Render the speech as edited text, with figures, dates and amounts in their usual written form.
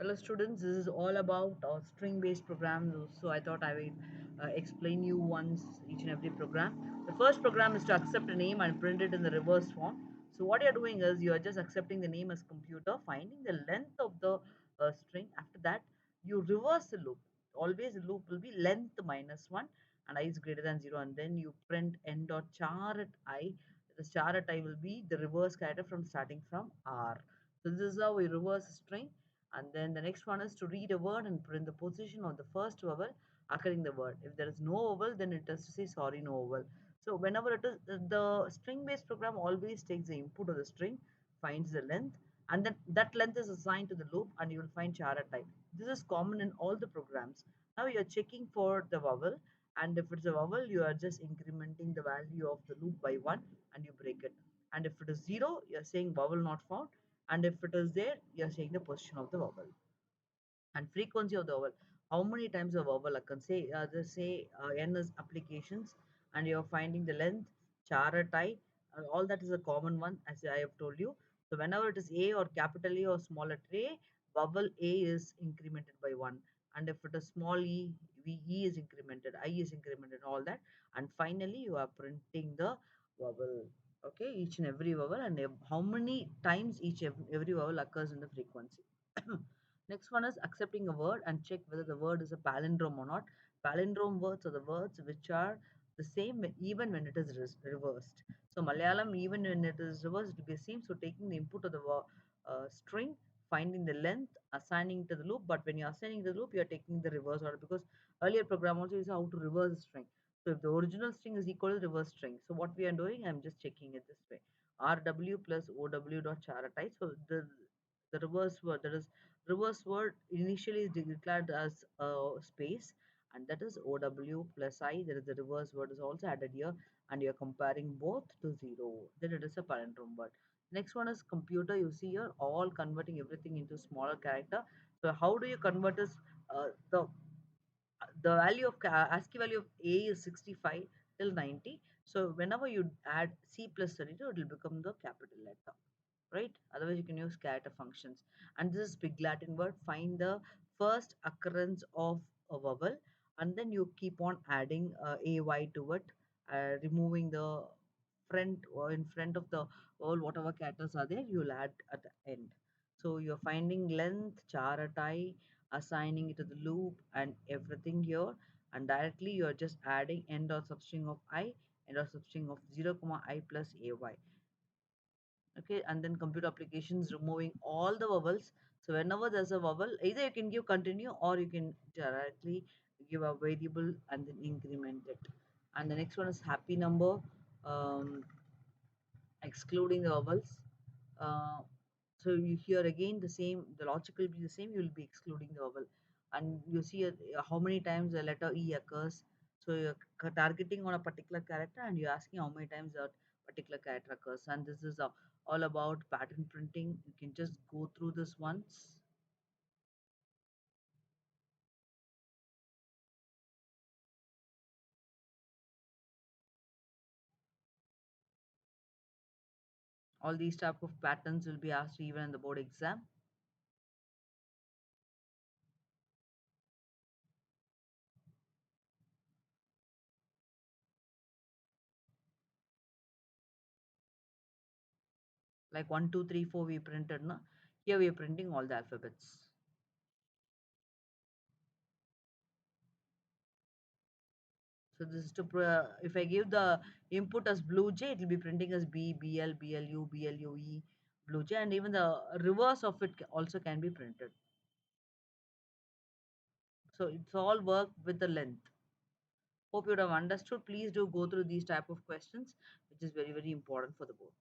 Hello students, this is all about string-based programs. So I thought I will explain you once each and every program. The first program is to accept a name and print it in the reverse form. So what you're doing is you are just accepting the name as computer, finding the length of the string. After that, you reverse the loop. Always the loop will be length minus 1 and I is greater than 0, and then you print n dot char at I. The char at I will be the reverse character from starting from R. So this is how we reverse a string. And then the next one is to read a word and put in the position of the first vowel occurring the word. If there is no vowel, then it has to say sorry, no vowel. So whenever it is the string-based program always takes the input of the string, finds the length, and then that length is assigned to the loop, and you will find chara type. This is common in all the programs. Now you are checking for the vowel, and if it's a vowel, you are just incrementing the value of the loop by 1, and you break it. And if it is 0, you are saying vowel not found, and if it is there, you are saying the position of the vowel and frequency of the vowel. How many times a vowel occurs? Say, just say n is applications, and you're finding the length, chara type, all that is a common one, as I have told you. So whenever it is A or capital A or small letter A, vowel A is incremented by 1, and if it is small E is incremented, I is incremented, all that, and finally you are printing the vowel. Okay, each and every vowel, and how many times every vowel occurs in the frequency. Next one is accepting a word and check whether the word is a palindrome or not. Palindrome words are the words which are the same even when it is reversed. So Malayalam, even when it is reversed, it will be the same. So taking the input of the string, finding the length, assigning to the loop. But when you're assigning the loop, you're taking the reverse order, because earlier program also is how to reverse the string. So if the original string is equal to the reverse string, so what we are doing, I'm just checking it this way. RW plus OW dot chara type. So the reverse word, that is reverse word, initially is declared as a space, and that is OW plus I. There is the reverse word is also added here, and you're comparing both to 0. Then it is a palindrome word. Next one is computer. You see here all converting everything into smaller character. So how do you convert this? The value of ASCII value of A is 65 till 90. So whenever you add C plus 32, it will become the capital letter, right? Otherwise, you can use character functions. And this is big Latin word. Find the first occurrence of a vowel, and then you keep on adding ay to it, removing the front or in front of the vowel, whatever characters are there, you'll add at the end. So you're finding length, charatai, assigning it to the loop, and everything here, and directly you're just adding end or substring of I, end or substring of 0 comma I plus ay. Okay, and then computer applications removing all the vowels. So whenever there's a vowel, either you can give continue or you can directly give a variable and then increment it. And the next one is happy number, um, excluding the vowels. uh, so you hear again the same, the logic will be the same, you will be excluding the vowel, and you see how many times the letter E occurs. So you're targeting on a particular character, and you're asking how many times that particular character occurs. And this is all about pattern printing. You can just go through this once. All these type of patterns will be asked even in the board exam. Like 1 2 3 4 we printed, no? Here we are printing all the alphabets. So this is to if I give the input as blue jay, it will be printing as B, BL, BLU, BLUE, blue jay, and even the reverse of it also can be printed. So it's all work with the length. Hope you would have understood. Please do go through these type of questions, which is very, very important for the board.